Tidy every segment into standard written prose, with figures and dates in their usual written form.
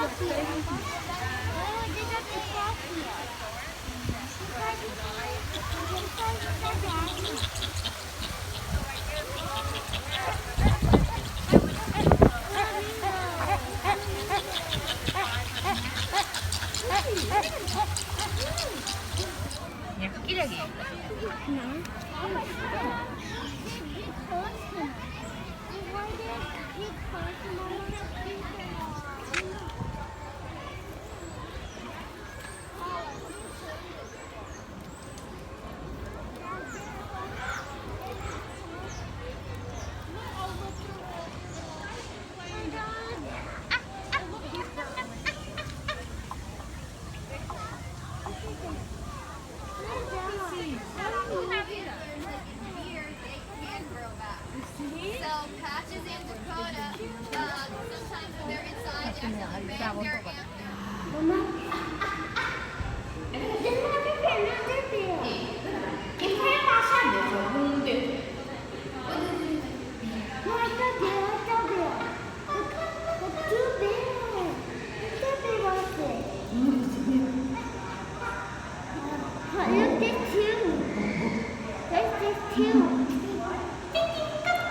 흑기력이.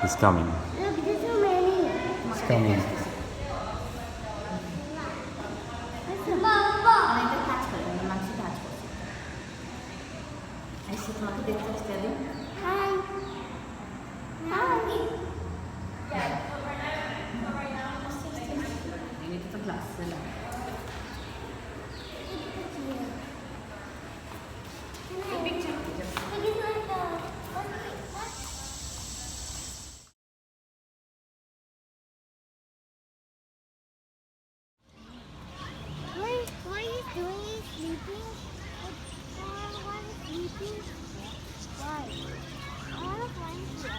He's coming. Look, there's so many. He's coming. What are you doing? Are you sleeping? Why are you sleeping? Why? I want to find you.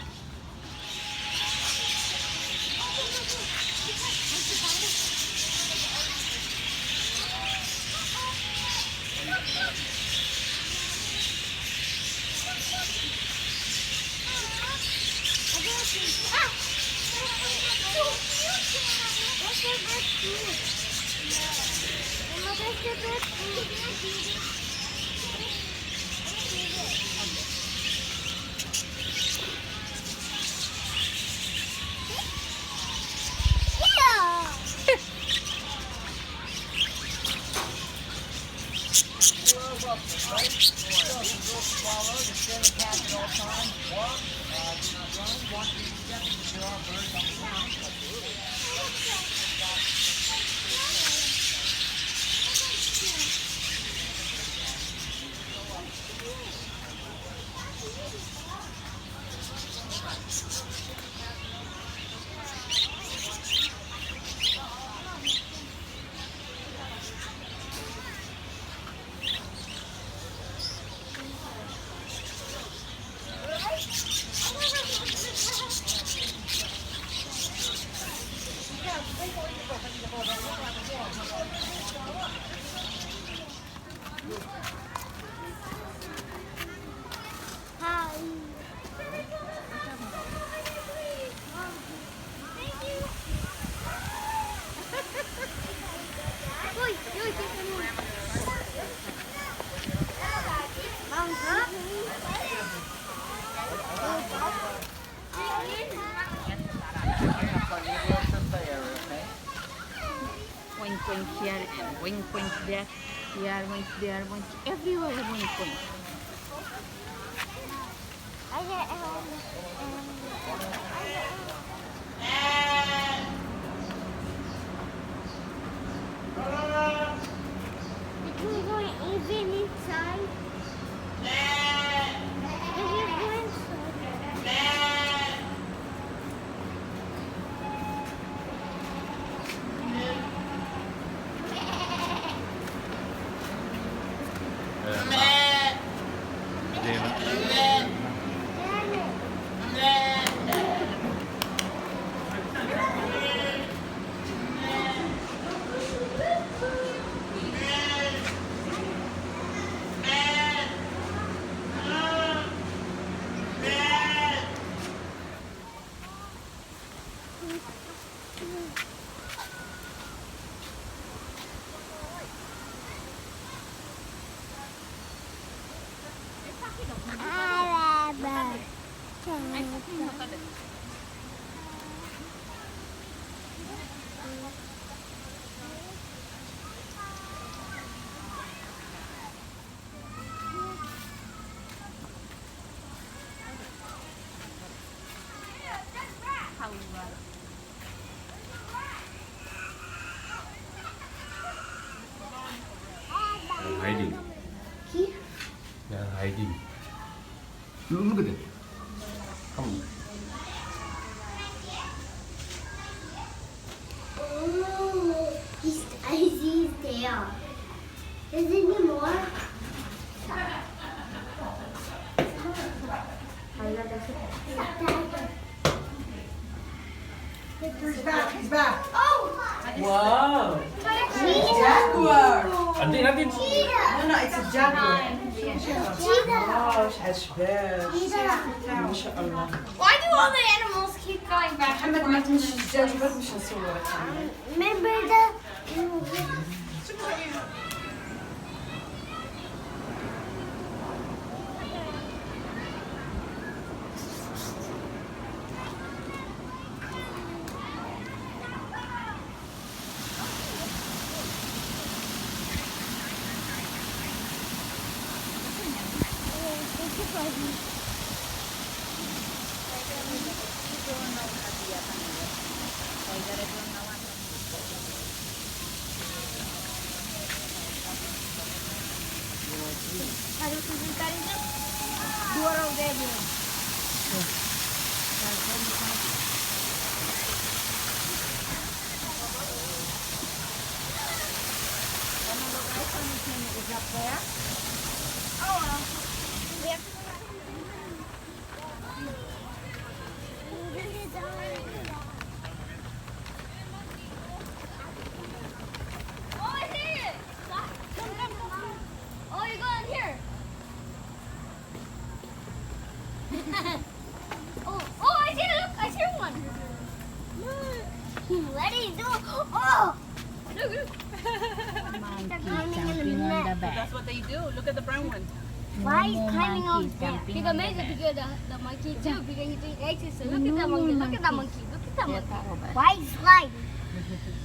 Wink, wink here and wink, wink there. Here, wink there, wink everywhere, wink, wink. We're going even inside. Dela. Look at it. Come on. Oh, I see his tail. Is there any more? He's back. Oh! Wow. Cheetah! Jaguar. Natin. Cheetah! No, it's a jaguar. Cheetah! Wow, has bears. Cheetah! MashaAllah. Why do all the animals keep going back and محمد ما forth? تمشي الجاجبات مش هنصورك. Remember the... Harus tunjukkan itu dua roda dia. Oh, I see it! Oh, you go in here. Oh, I see it! Look, I see one. Look. What are you doing? Oh! Look, look. Monkey jumping on the back. That's what they do. Look at the brown one. Why is No climbing monkeys on there? jumping He's on the amazing back. because the monkey too, because he doing exercise. Look at No that monkey, look at that monkey. monkey, look at that Dia monkey. taruh bawah. Why is sliding?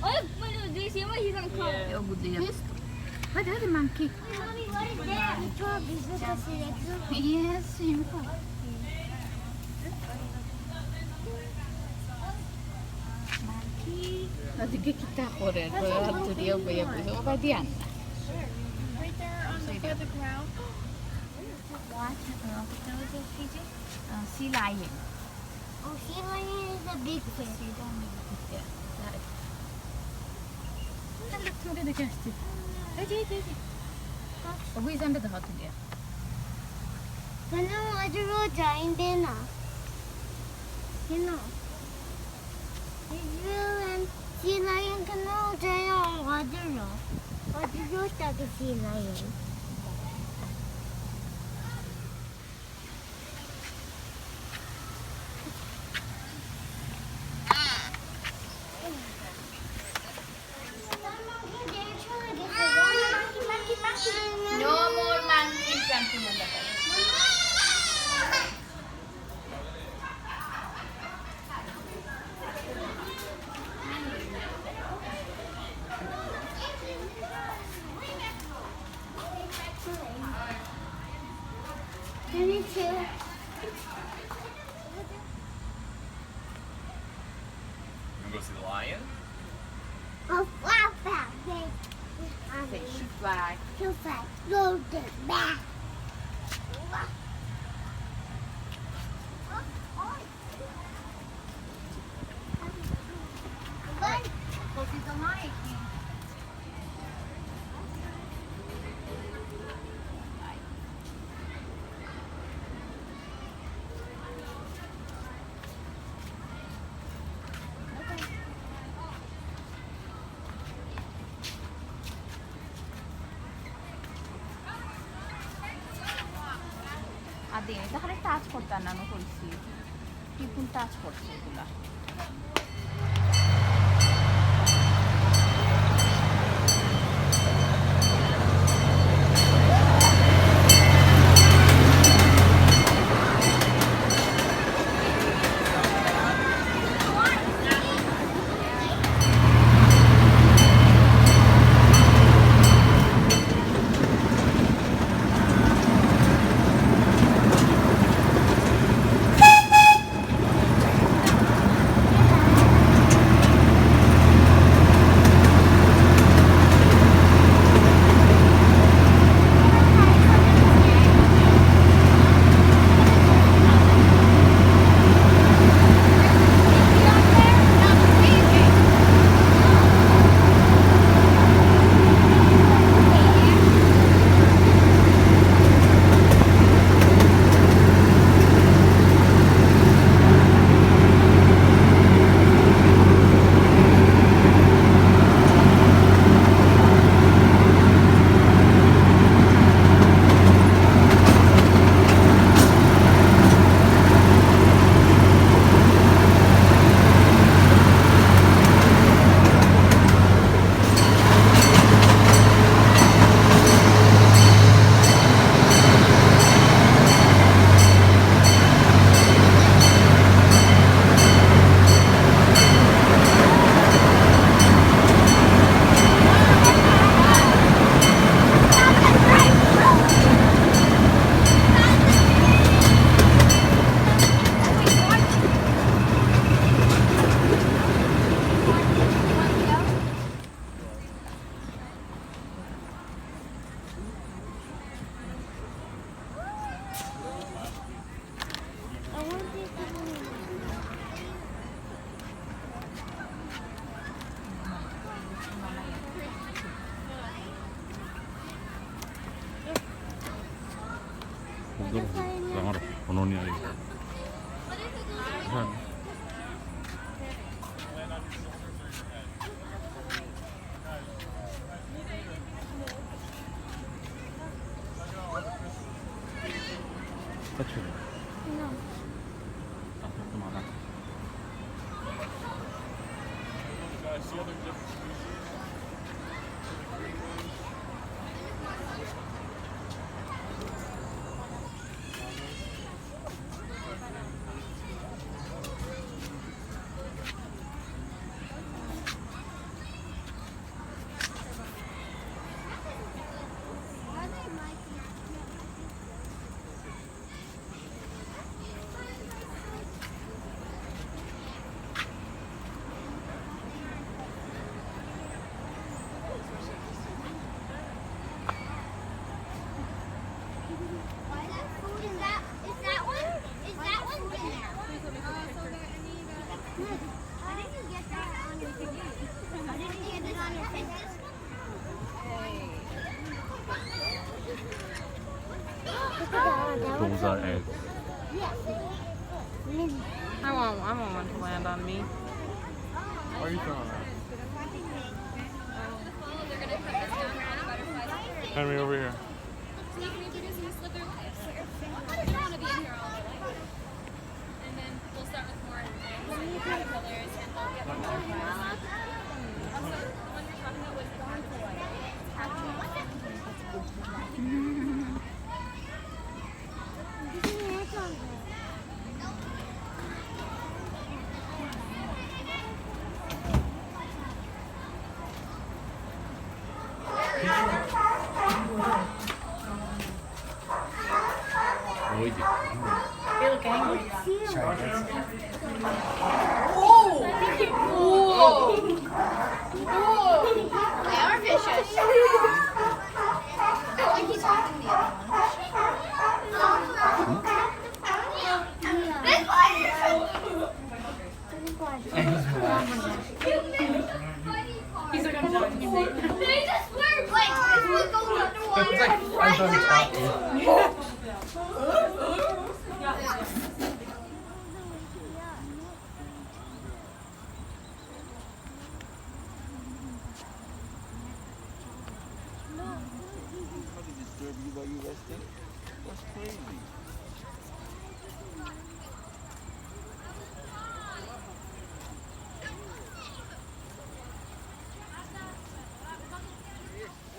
Oh, look, do you see what he's on top? Jag går dit. Vad är det monkey? Mommy, what is that? You told me to see that too. Yes, simple. Nanti kita korek, tu dia boleh buat apa dia? Right there on the ground. What? Sea lion. Oh, sea lion is a big fish. Ya, tarik. Look, tu dia dekat situ. Hadi. Oh, who is under the hot dia? Then I want to go giant dinner. You know. Israel and sea lion can all giant on water. What did you start a sea lion? No more monkeys jumping on the bed. Me too. You go see the lion? Oh, wow, back, big. Fish fly. Too fast. Go the back. Go see the lion king. ಅದೇನು তাহলে touch করতাম না কইছি টিপুন touch করছে এগুলা 괜찮네. 그치? 아, 그것도 많아. 동살 egg. I want one to land on me. Why are you throwing that? Henry, over here. 보이지? They look angry. They are vicious. He's like, I'm done. They just were like, it goes underwater. It's like I'm done talking.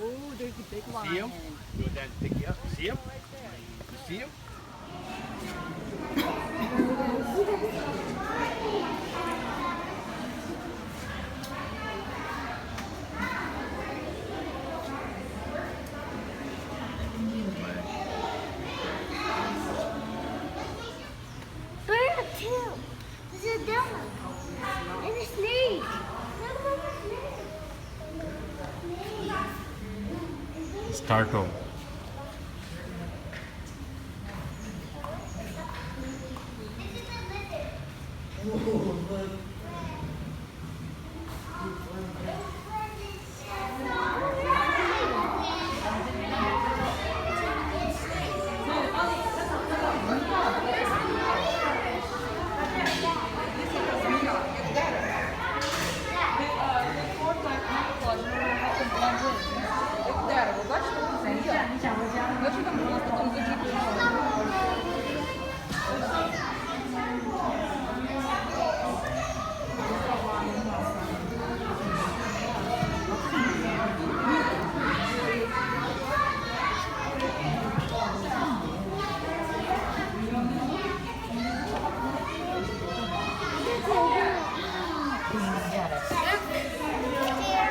Oh, there's a big one. See him? Go down and pick you up. See him? You see him? There are two. There's a devil and a snake. Startle.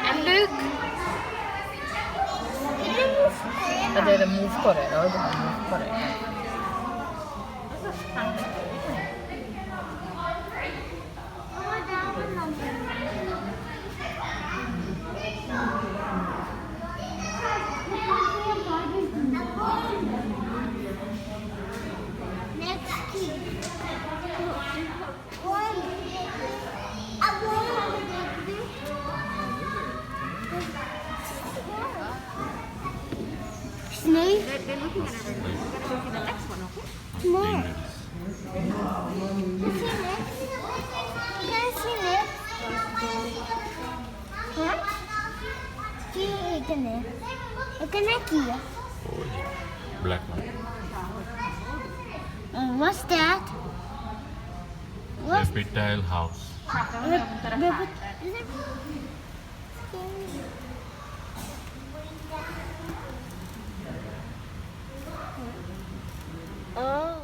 And Luke. Ada move করে ওই দেখো move করে Next key. One. Snake? They're looking at everything. We gotta go see the next one, okay? Snake. Demons. Can I see lips? Huh? Ikan lagi ya? Oh yeah. Black one. What's that? What's Reptile house. Oh.